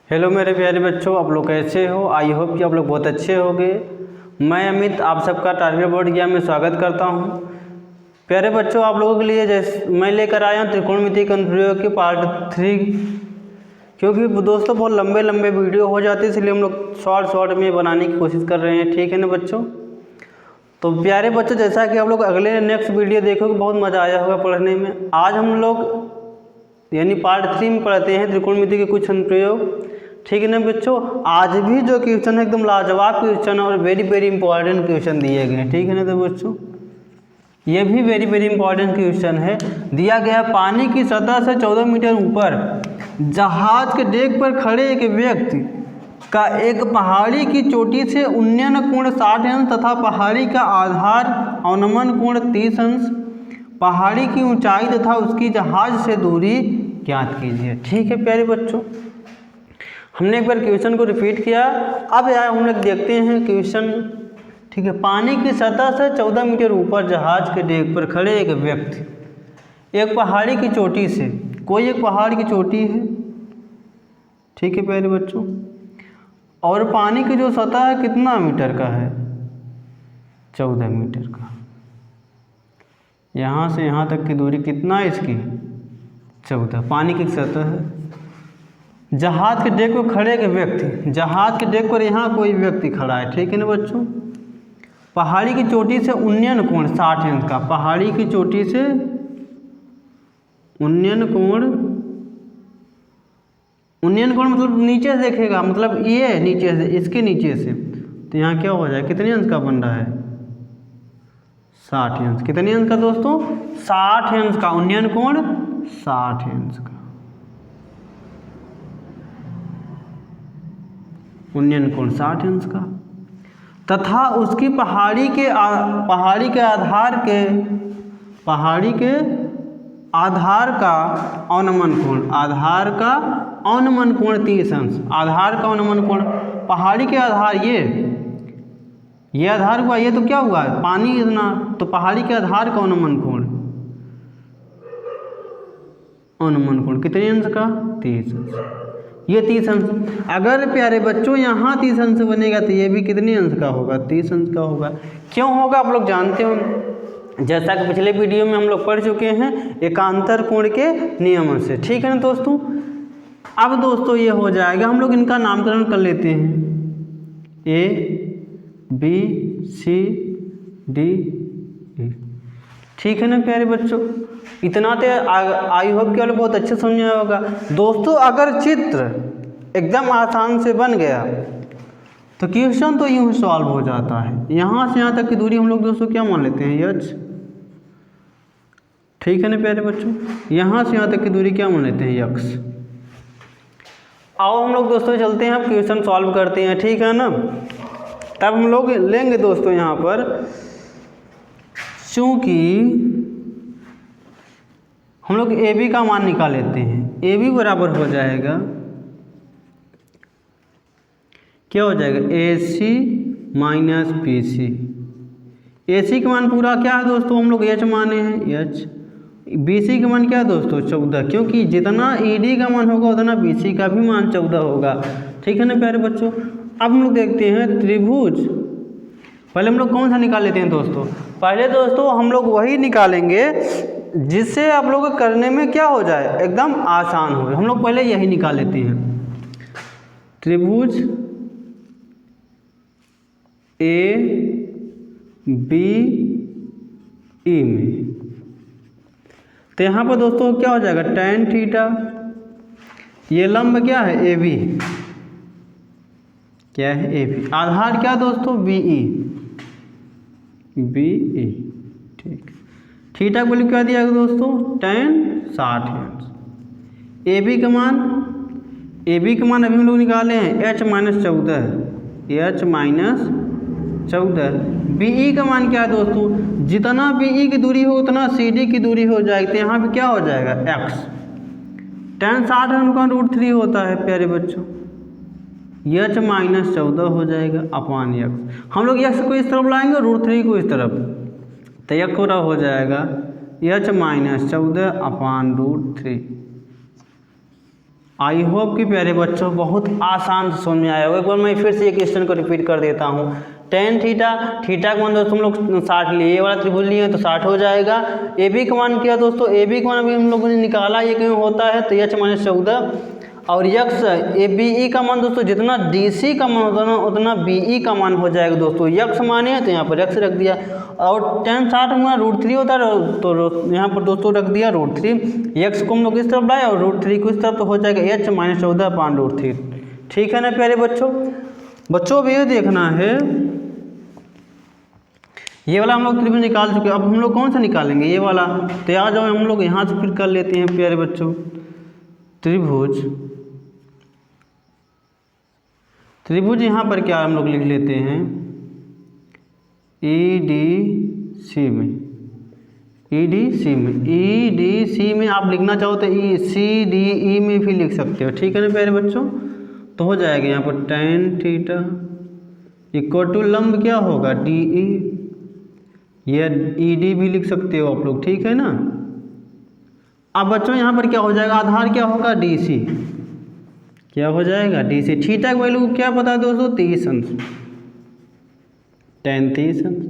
Hello मेरे प्यारे बच्चों, आप लोग कैसे हो। आई होप कि आप लोग बहुत अच्छे होंगे। मैं अमित आप सबका टारगेट बोर्ड ज्ञान में स्वागत करता हूं। प्यारे बच्चों, आप लोगों के लिए जैसे मैं लेकर आया हूं त्रिकोणमिति के अनुप्रयोग की पार्ट 3, क्योंकि दोस्तों बहुत लंबे लंबे वीडियो हो जाते हैं, इसलिए हम लोग शॉर्ट में बनाने की कोशिश कर रहे हैं। ठीक है ना बच्चों। तो प्यारे बच्चों, जैसा कि आप लोग अगले नेक्स्ट वीडियो देखोगे, बहुत मज़ा आया होगा पढ़ने में। आज हम लोग यानी पार्ट 3 में पढ़ते हैं त्रिकोणमिति के कुछ अनुप्रयोग। ठीक है ना बच्चों। आज भी जो क्वेश्चन है एकदम लाजवाब क्वेश्चन और वेरी इंपॉर्टेंट क्वेश्चन दिए गए हैं। ठीक है ना तो बच्चों, ये भी वेरी इंपॉर्टेंट क्वेश्चन है। दिया गया पानी की सतह से 14 मीटर ऊपर जहाज के डेक पर खड़े एक व्यक्ति का एक पहाड़ी की चोटी से उन्नयन कोण 60 अंश तथा पहाड़ी का आधार अवनमन कोण 30 अंश, पहाड़ी की ऊंचाई तथा उसकी जहाज से दूरी ज्ञात कीजिए। ठीक है प्यारे बच्चों, हमने एक बार क्वेश्चन को रिपीट किया। अब यार हम लोग देखते हैं क्वेश्चन। ठीक है, पानी की सतह से 14 मीटर ऊपर जहाज के डेक पर खड़े एक व्यक्ति एक पहाड़ी की चोटी से, कोई एक पहाड़ की चोटी है। ठीक है प्यारे बच्चों, और पानी की जो सतह है कितना मीटर का है, 14 मीटर का। यहाँ से यहाँ तक की दूरी कितना है इसकी, 14। पानी की सतह है। जहाज के डेक पर खड़े एक व्यक्ति, जहाज के डेक पर यहाँ कोई व्यक्ति खड़ा है। ठीक है ना बच्चों। पहाड़ी की चोटी से उन्नयन कोण 60 अंश का, पहाड़ी की चोटी से उन्नयन कोण मतलब नीचे से देखेगा, मतलब ये नीचे से, इसके नीचे से, तो यहाँ क्या हो जाए, कितने अंश का बन रहा है, 60 अंश। कितने अंश का दोस्तों, 60 अंश का। उन्नयन कोण 60 अंश का, उन्नयन कोण 60 अंश का। तथा उसकी पहाड़ी के आधार का अवनमन कोण, आधार का अवनमन कोण 30 अंश। आधार का अवनमन कोण, पहाड़ी के आधार ये आधार हुआ, ये तो क्या हुआ, पानी इतना, तो पहाड़ी के आधार का अवनमन कोण कितने अंश का, 30 अंश। ये 30 अंश। अगर प्यारे बच्चों यहाँ 30 अंश बनेगा तो ये भी कितने अंश का होगा, 30 अंश का होगा। क्यों होगा आप लोग जानते हो, जैसा कि पिछले वीडियो में हम लोग पढ़ चुके हैं एकांतर कोण के नियमों से। ठीक है ना दोस्तों। अब दोस्तों ये हो जाएगा, हम लोग इनका नामकरण कर लेते हैं, ABCD E। ठीक है ना प्यारे बच्चों, इतना तो आई होप कि आप लोग बहुत अच्छे समझ होगा। दोस्तों अगर चित्र एकदम आसान से बन गया तो क्वेश्चन तो यूँ सॉल्व हो जाता है। यहाँ से यहाँ तक की दूरी हम लोग दोस्तों क्या मान लेते हैं, H। ठीक है ना प्यारे बच्चों, यहाँ से यहाँ तक की दूरी क्या मान लेते हैं, X। आओ हम लोग दोस्तों चलते हैं, अब क्वेश्चन सॉल्व करते हैं। ठीक है ना। तब हम लोग लेंगे दोस्तों यहाँ पर, चूँकि हम लोग AB का मान निकाल लेते हैं। AB बराबर हो जाएगा, क्या हो जाएगा, AC माइनस BC। AC का मान पूरा क्या है दोस्तों, हम लोग H माने हैं, H। BC का मान क्या है दोस्तों, 14, क्योंकि जितना ED का मान होगा उतना BC का भी मान 14 होगा। ठीक है ना प्यारे बच्चों। अब हम लोग देखते हैं त्रिभुज। पहले हम लोग कौन सा निकाल लेते हैं दोस्तों, पहले दोस्तों हम लोग वही निकालेंगे जिससे आप लोगों को करने में क्या हो जाए, एकदम आसान हो। हम लोग पहले यही निकाल लेते हैं, त्रिभुज ABE में। तो यहाँ पर दोस्तों क्या हो जाएगा, tan थीटा, ये लंब क्या है, AB, क्या है, AB। आधार क्या दोस्तों, BE। ठीक। थीटा को वैल्यू क्या दिया गया दोस्तों, tan 60 अंश। AB का मान अभी हम लोग निकाले हैं, H माइनस 14। BE का मान क्या है दोस्तों, जितना BE की दूरी हो उतना CD की दूरी हो जाएगी, तो यहाँ पे क्या हो जाएगा, X। tan 60 अंश का √3 होता है प्यारे बच्चों, H माइनस 14 हो जाएगा अपान X। हम लोग X को इस तरफ लाएंगे और √3 को इस तरफ, तो X हो जाएगा H minus 14 upon √3। I hope कि प्यारे बच्चों बहुत आसान से समझ में आया होगा। एक बार मैं फिर से एक क्वेश्चन को रिपीट कर देता हूँ। टेन थीटा, थीटा का मान दोस्तों हम लोग 60 लिए, ये वाला त्रिभुज लिए तो 60 हो जाएगा। ए बी का मान किया दोस्तों, ए बी का मान अभी हम लोगों ने निकाला, ये क्यों होता है तो h माइनस 14। और यक्स ए बी ई का मान दोस्तों जितना डी सी का मान होता ना उतना बी ई का मान हो जाएगा दोस्तों। यक्स माने तो यहाँ पर यक्स रख दिया, और टेन 60 में √3 होता है तो यहाँ पर दोस्तों रख दिया √3। यक्स को हम लोग इस तरफ लाए और √3 को इस तरफ, तो हो जाएगा h माइनस 14/√3। ठीक है ना प्यारे बच्चों। बच्चों अब ये देखना है, ये वाला हम लोग त्रिभुज निकाल चुके, अब हम लोग कौन सा निकालेंगे, ये वाला। तो आ जाओ हम लोग यहाँ से फिर कर लेते हैं प्यारे बच्चों। त्रिभुज यहाँ पर क्या हम लोग लिख लेते हैं, ई डी सी में, ई डी सी में, ई डी सी में आप लिखना चाहो तो ई सी डी ई में भी लिख सकते हो। ठीक है ना प्यारे बच्चों। तो हो जाएगा यहाँ पर tan थीटा इक्वल टू लंब क्या होगा डी ई, ये ई डी भी लिख सकते हो आप लोग। ठीक है ना। अब बच्चों यहाँ पर क्या हो जाएगा, आधार क्या होगा डी सी, क्या हो जाएगा डी सी। थीटा की वैल्यू क्या पता है दोस्तों 30 अंश, tan 30 अंश।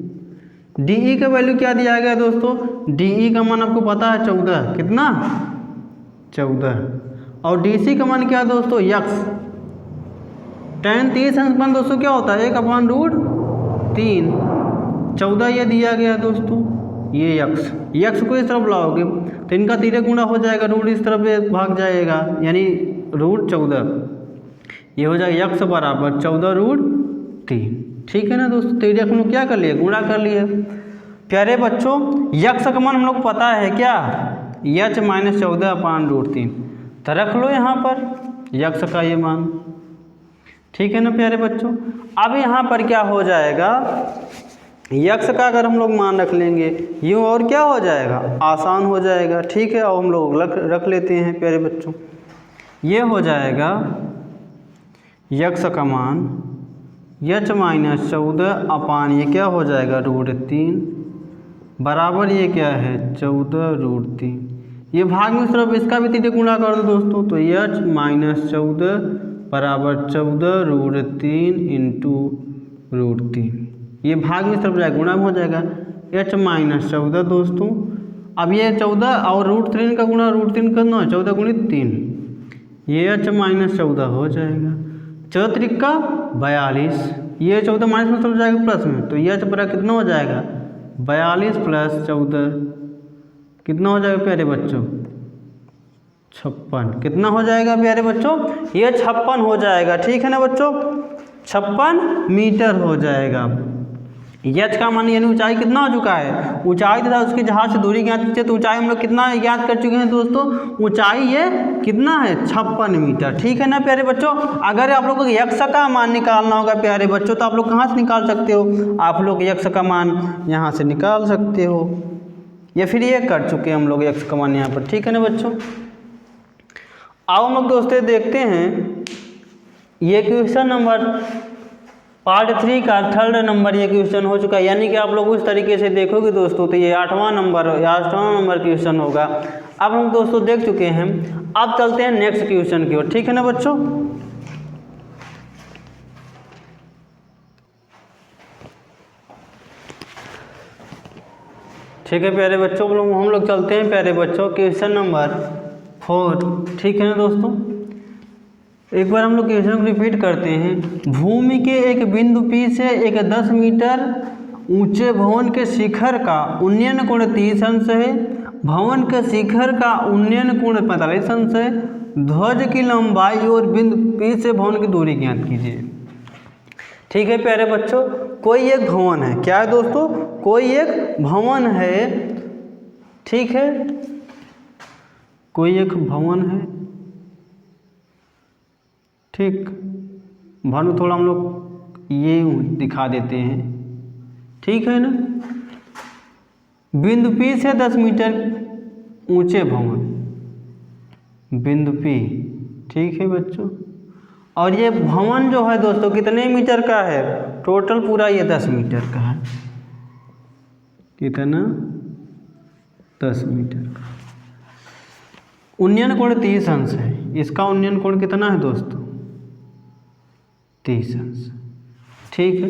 डी ई का वैल्यू क्या दिया गया दोस्तों, डी ई का मान आपको पता है 14, कितना 14। और डी सी का मान क्या है दोस्तों यक्स, tan 30 अंश मान दोस्तों क्या होता है 1/√3, 14 ये दिया गया दोस्तों। ये यक्स को इस तरफ लाओगे तो इनका तिर्यक गुणा हो जाएगा, रूट इस तरफ भाग जाएगा, यानी √14, ये हो जाएगा यक्स बराबर 14√3। ठीक है ना दोस्तों। तिर्यक हम लोग क्या कर लिए, गुणा कर लिए। प्यारे बच्चों यक्स का मान हम लोग पता है क्या, h माइनस 14/√3, तो रख लो यहाँ पर यक्स का ये मान। ठीक है ना प्यारे बच्चों। अब यहाँ पर क्या हो जाएगा, यक्स का अगर हम लोग मान रख लेंगे यूँ, और क्या हो जाएगा, आसान हो जाएगा। ठीक है, और हम लोग रख लेते हैं प्यारे बच्चों। ये हो जाएगा यक्स का मान h माइनस 14 ये क्या हो जाएगा √3 बराबर ये क्या है 14√3। ये भाग में सिर्फ इसका भी तिर्यक गुणा कर दो दोस्तों, तो h माइनस 14 बराबर 14√3 इंटू √3। ये भाग में सिर्फ जाएगा, गुणा में हो जाएगा h माइनस 14 दोस्तों। अब ये 14 और √3 का गुणा √3 करना है, 14 गुणित 3, ये h माइनस 14 हो जाएगा। 14 त्रिका 42, ये 14 माइनस में चल जाएगा प्लस में, तो ये h बराबर कितना हो जाएगा 42 प्लस 14 कितना हो जाएगा प्यारे बच्चों 56। कितना हो जाएगा प्यारे बच्चों, ये 56 हो जाएगा। ठीक है ना बच्चों, 56 मीटर हो जाएगा। यच का मान यानी ऊंचाई कितना हो चुका है, ऊंचाई तथा उसके जहाज से दूरी ज्ञात कीजिए। तो ऊंचाई हम लोग कितना ज्ञात कर चुके हैं दोस्तों, ऊंचाई ये कितना है 56 मीटर। ठीक है ना प्यारे बच्चों। अगर आप लोगों को यक्स का मान निकालना होगा प्यारे बच्चों, तो आप लोग कहाँ से निकाल सकते हो, आप लोग यक्स का मान यहाँ से निकाल सकते हो, या फिर ये कर चुके हैं हम लोग यक्स का मान यहाँ पर। ठीक है ना बच्चों। आओ हम लोग दोस्तों देखते हैं ये क्वेश्चन नंबर पार्ट 3 का 3rd नंबर ये क्वेश्चन हो चुका है। यानी कि आप लोग उस तरीके से देखोगे दोस्तों तो ये 8वां नंबर क्वेश्चन होगा। अब हम दोस्तों देख चुके हैं, अब चलते हैं नेक्स्ट क्वेश्चन की ओर। ठीक है ना बच्चों। ठीक है प्यारे बच्चों, हम लोग चलते हैं प्यारे बच्चों क्वेश्चन नंबर 4। ठीक है ना दोस्तों, एक बार हम लोग क्वेश्चन को रिपीट करते हैं। भूमि के एक बिंदु P से एक 10 मीटर ऊंचे भवन के शिखर का उन्नयन कोण 30 अंश है, भवन के शिखर का उन्नयन कोण 45 अंश है, ध्वज की लंबाई और बिंदु P से भवन की दूरी ज्ञात कीजिए। ठीक है प्यारे बच्चों, कोई एक भवन है, क्या है दोस्तों, कोई एक भवन है। ठीक है, कोई एक भवन है। ठीक, भवन को थोड़ा हम लोग ये दिखा देते हैं। ठीक है ना, बिंदु P से 10 मीटर ऊंचे भवन, बिंदु P। ठीक है बच्चों, और ये भवन जो है दोस्तों कितने मीटर का है, टोटल पूरा ये 10 मीटर का है। कितना 10 मीटर का। उन्नयन कोण 30 अंश है। इसका उन्नयन कोण कितना है दोस्तों? 30 अंश। ठीक है,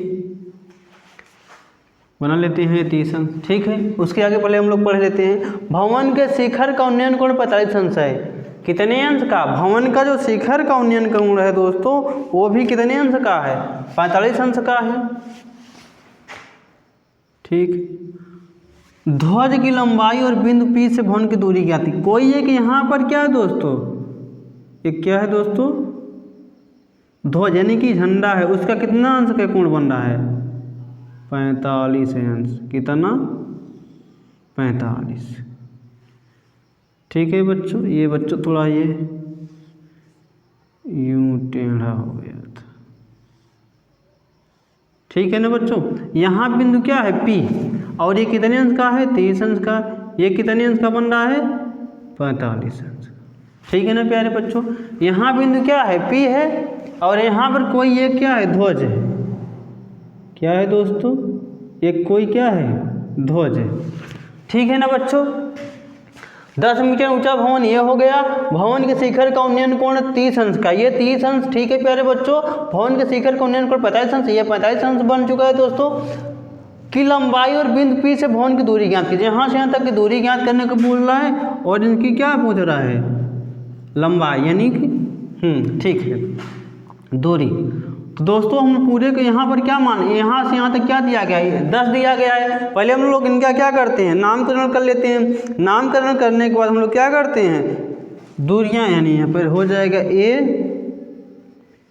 बना लेते हैं 30 अंश। ठीक है, उसके आगे पहले हम लोग पढ़ लेते हैं भवन के शिखर का उन्नयन कोण 45 अंश है। कितने अंश का? भवन का जो शिखर का उन्नयन कोण है दोस्तों वो भी कितने अंश का है? 45 अंश का है। ठीक, ध्वज की लंबाई और बिंदु P से भवन की दूरी क्या थी? कोई एक यहाँ पर क्या है दोस्तों, एक क्या है दोस्तों, ध्वज यानी कि झंडा है, उसका कितना अंश का कोण बन रहा है? 45 अंश। कितना? 45। ठीक है बच्चों, ये बच्चों थोड़ा ये यूं टेढ़ा हो गया था। ठीक है ना बच्चों, यहाँ बिंदु क्या है? P, और ये कितने अंश का है? 30 अंश का। ये कितने अंश का बन रहा है? 45 अंश। ठीक है ना प्यारे बच्चों, यहाँ बिंदु क्या है? P है, और यहाँ पर कोई एक क्या है? ध्वज है। क्या है दोस्तों? एक कोई क्या है? ध्वज है। ठीक है ना बच्चों, 10 मीटर ऊंचा भवन ये हो गया। भवन के शिखर का उन्नयन कोण 30 अंश का, ये 30 अंश। ठीक है प्यारे बच्चों, भवन के शिखर का उन्नयन कोण 45 अंश, ये 45 अंश बन चुका है दोस्तों। की लंबाई और बिंदु P से भवन की दूरी ज्ञात कीजिए। यहाँ से यहाँ तक की दूरी ज्ञात करने को बोल रहा है, और इनकी क्या पूछ रहा है? लंबाई यानी कि ठीक है दूरी। तो दोस्तों हम पूरे को यहाँ पर क्या माने, यहाँ से यहाँ तक क्या दिया गया है? 10 दिया गया है। पहले हम लोग इनका क्या करते हैं? नामकरण कर लेते हैं। नामकरण करने के बाद हम लोग क्या करते हैं? दूरियाँ, यानी यहाँ पर हो जाएगा A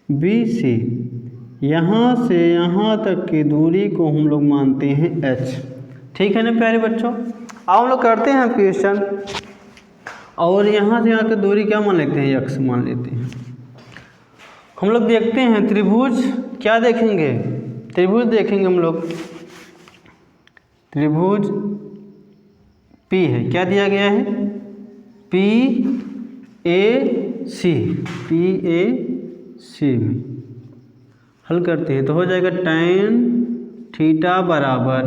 B C, यहाँ से यहाँ तक की दूरी को हम लोग मानते हैं H। ठीक है ना प्यारे बच्चों, अब हम लोग करते हैं क्वेश्चन, और यहाँ से यहाँ की दूरी क्या मान लेते हैं? X मान लेते हैं। हम लोग देखते हैं त्रिभुज, क्या देखेंगे? त्रिभुज देखेंगे हम लोग। त्रिभुज P है, क्या दिया गया है? PAC, PAC में हल करते हैं तो हो जाएगा tan थीटा बराबर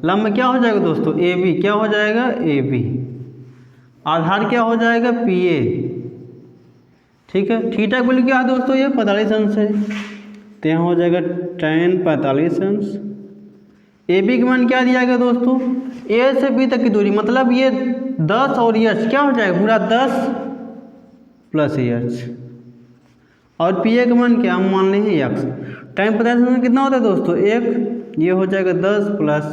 लंब क्या हो जाएगा दोस्तों? AB। क्या हो जाएगा? AB। आधार क्या हो जाएगा? PA। ठीक है, थीटा का वैल्यू क्या है दोस्तों? ये 45 अंश है, तो यहाँ हो जाएगा tan 45 अंश। AB का मान क्या दिया गया दोस्तों? A से B तक की दूरी, मतलब ये 10 और ये H क्या हो जाएगा? पूरा 10 प्लस H। और PA का मान क्या हम मान रहे हैं? X। tan 45 अंश कितना होता है दोस्तों? 1। ये हो जाएगा 10 प्लस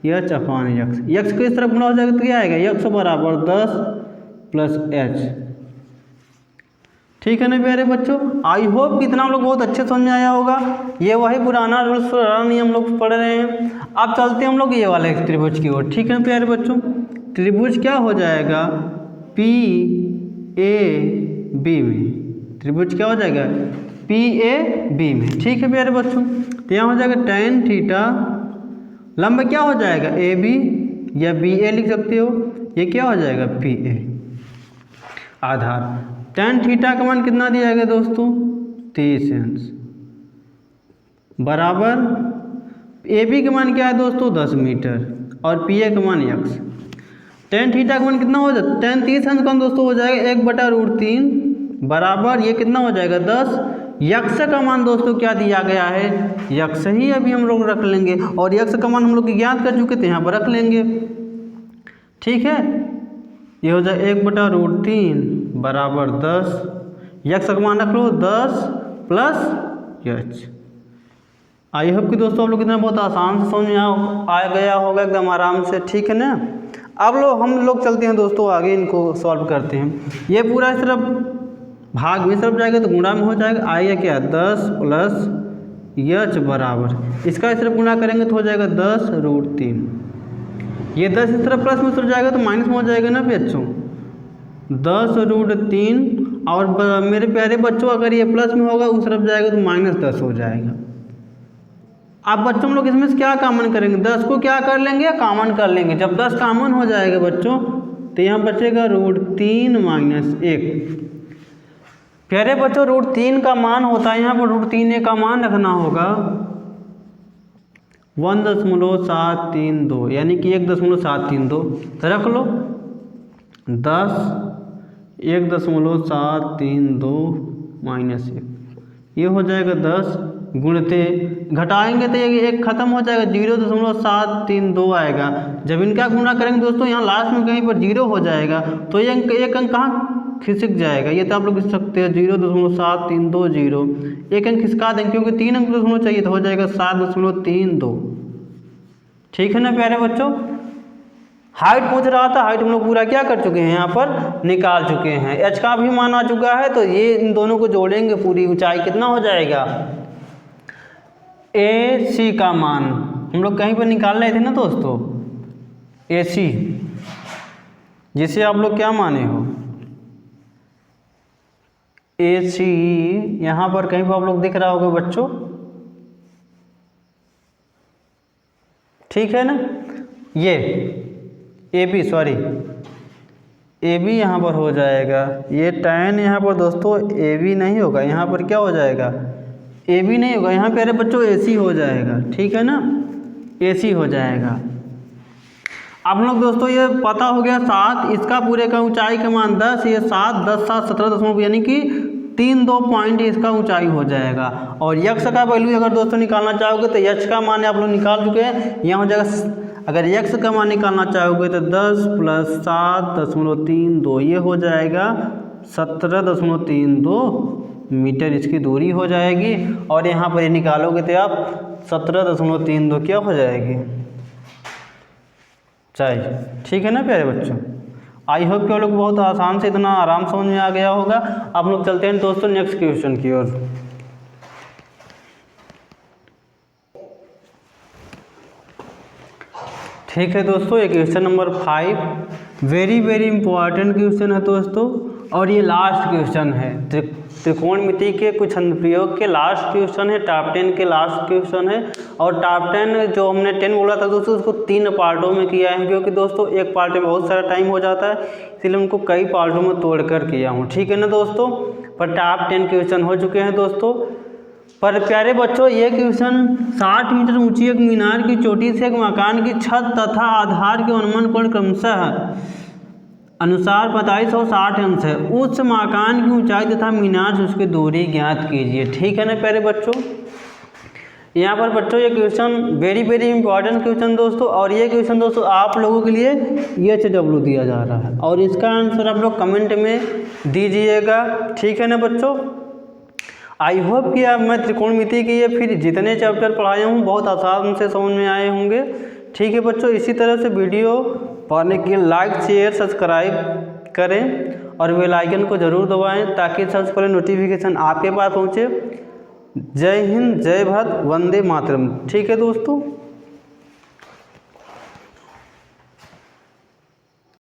H अपान X। X को इस तरफ गुणा हो जाएगा तो क्या आएगा? X बराबर 10 प्लस H। ठीक है ना प्यारे बच्चों, आई होप कितना हम लोग बहुत अच्छे समझ में आया होगा। ये वही पुराना रूल्स पुराना नियम लोग पढ़ रहे हैं। अब चलते हैं हम लोग ये वाले त्रिभुज की ओर। ठीक है ना प्यारे बच्चों, त्रिभुज क्या हो जाएगा? PAB में। त्रिभुज क्या हो जाएगा? PAB में। ठीक है प्यारे बच्चों, तो यहाँ हो जाएगा tan थीटा, लंब क्या हो जाएगा? AB या BA लिख सकते हो। ये क्या हो जाएगा? PA। आधार tan थीटा का मान कितना दिया गया दोस्तों? 30 अंश बराबर AB का मान क्या है दोस्तों? 10 मीटर, और PA का मान X। tan थीटा का मान कितना हो जाएगा? tan 30 अंश का दोस्तों हो जाएगा 1/√3 बराबर ये कितना हो जाएगा? 10। X का मान दोस्तों क्या दिया गया है? X ही अभी हम लोग रख लेंगे, और X का मान हम लोग ज्ञात कर चुके थे, यहाँ पर रख लेंगे। ठीक है, ये हो जाए 1/√3 बराबर 10। X का मान रख लो 10 प्लस H। आई होप कि दोस्तों आप लोग इतना बहुत आसान से समझ में आ गया होगा एकदम आराम से। ठीक है ना, अब हम लोग चलते हैं दोस्तों आगे, इनको सॉल्व करते हैं। ये पूरा इस तरफ भाग में तरफ जाएगा तो गुणा में हो जाएगा। आएगा क्या? 10 प्लस H बराबर, इसका इस तरफ गुणा करेंगे तो हो जाएगा 10√3। ये 10 इस तरफ प्लस में उतर जाएगा तो माइनस में हो जाएगा ना बच्चों? 10√3। और मेरे प्यारे बच्चों अगर ये प्लस में होगा उस तरफ जाएगा तो -10 हो जाएगा। अब बच्चों हम लोग इसमें से क्या कॉमन करेंगे? 10 को क्या कर लेंगे? कॉमन कर लेंगे। जब 10 कॉमन हो जाएगा बच्चों तो यहाँ बचेगा √3 - 1। प्यारे बच्चों √3 का मान होता है, यहाँ पर √3 का मान रखना होगा 1.732, यानी कि 1.732 रख लो। 10 1.732 माइनस 1, ये हो जाएगा 10 गुणते, घटाएंगे तो ये एक खत्म हो जाएगा, 0.732 आएगा। जब इनका गुणा करेंगे दोस्तों यहाँ लास्ट में कहीं पर 0 हो जाएगा, तो ये अंक एक अंक कहाँ खिसक जाएगा, ये तो आप लोग लिख सकते हैं 0.7320, एक अंक खिसका देंगे क्योंकि 3 अंक दशमलव चाहिए, तो हो जाएगा 7.32। ठीक है ना प्यारे बच्चों। हाइट पूछ रहा था, हाइट हम लोग पूरा क्या कर चुके हैं, यहाँ पर निकाल चुके हैं। एच का भी मान आ चुका है, तो ये इन दोनों को जोड़ेंगे, पूरी ऊंचाई कितना हो जाएगा, ए सी का मान हम लोग कहीं पर निकाल रहे थे ना दोस्तों, ए सी, जिसे आप लोग क्या माने हो, ए सी, यहाँ पर कहीं पर आप लोग दिख रहा होगा बच्चों, ठीक है ना। ये A B, sorry A B यहाँ पर हो जाएगा, ये tan यहाँ पर दोस्तों ए बी नहीं होगा, यहाँ पर क्या हो जाएगा, ए बी नहीं होगा, यहाँ प्यारे बच्चों ए सी हो जाएगा, ठीक है ना, ए सी हो जाएगा। आप लोग दोस्तों ये पता हो गया 7, इसका पूरे का ऊंचाई का मान 10, ये 7 10 7 17 यानी कि 3-2 पॉइंट इसका ऊंचाई हो जाएगा। और यक्स का वैल्यू अगर दोस्तों निकालना चाहोगे तो यक्स का मान आप लोग निकाल चुके हैं, यहाँ हो जाएगा, अगर यक्स का मान निकालना चाहोगे तो 10 + 7.32, ये हो जाएगा 17.32 मीटर इसकी दूरी हो जाएगी। और यहाँ पर ये निकालोगे तो आप 17.32 क्या हो जाएगी, चाहिए। ठीक है ना प्यारे बच्चों, आई होप कि आप लोग बहुत आसान से, इतना आराम समझ में आ गया होगा। आप लोग चलते हैं दोस्तों नेक्स्ट क्वेश्चन की ओर। ठीक है दोस्तों, ये question number 5 very important question है दोस्तों, और ये लास्ट क्वेश्चन है त्रिकोणमिति के कुछ अनुप्रयोग के लास्ट क्वेश्चन है, टॉप 10 के लास्ट क्वेश्चन है। और टॉप 10 जो हमने 10 बोला था दोस्तों, उसको 3 पार्टों में किया है, क्योंकि दोस्तों एक पार्ट में बहुत सारा टाइम हो जाता है, इसलिए उनको कई पार्टों में तोड़कर किया हूँ। ठीक है ना दोस्तों, पर टॉप 10 क्वेश्चन हो चुके हैं दोस्तों। पर प्यारे बच्चों, ये क्वेश्चन 60 मीटर ऊंची एक मीनार की चोटी से एक मकान की छत तथा आधार के अनुमान कोण क्रमशः अनुसार 45 और 60 अंश है। उस मकान की ऊंचाई तथा मीनार से उसकी दूरी ज्ञात कीजिए। ठीक है ना प्यारे बच्चों, यहाँ पर बच्चों ये क्वेश्चन वेरी इंपॉर्टेंट क्वेश्चन दोस्तों, और ये क्वेश्चन दोस्तों आप लोगों के लिए HW दिया जा रहा है, और इसका आंसर आप लोग कमेंट में दीजिएगा। ठीक है ना बच्चों, आई होप कि अब मैं त्रिकोणमिति के ये फिर जितने चैप्टर पढ़ाया हूँ बहुत आसान से समझ में आए होंगे। ठीक है बच्चों, इसी तरह से वीडियो पाने के लिए लाइक शेयर सब्सक्राइब करें और बेल आइकन को ज़रूर दबाएं, ताकि सबसे पहले नोटिफिकेशन आपके पास पहुँचे। जय हिंद, जय भारत, वंदे मातरम। ठीक है दोस्तों।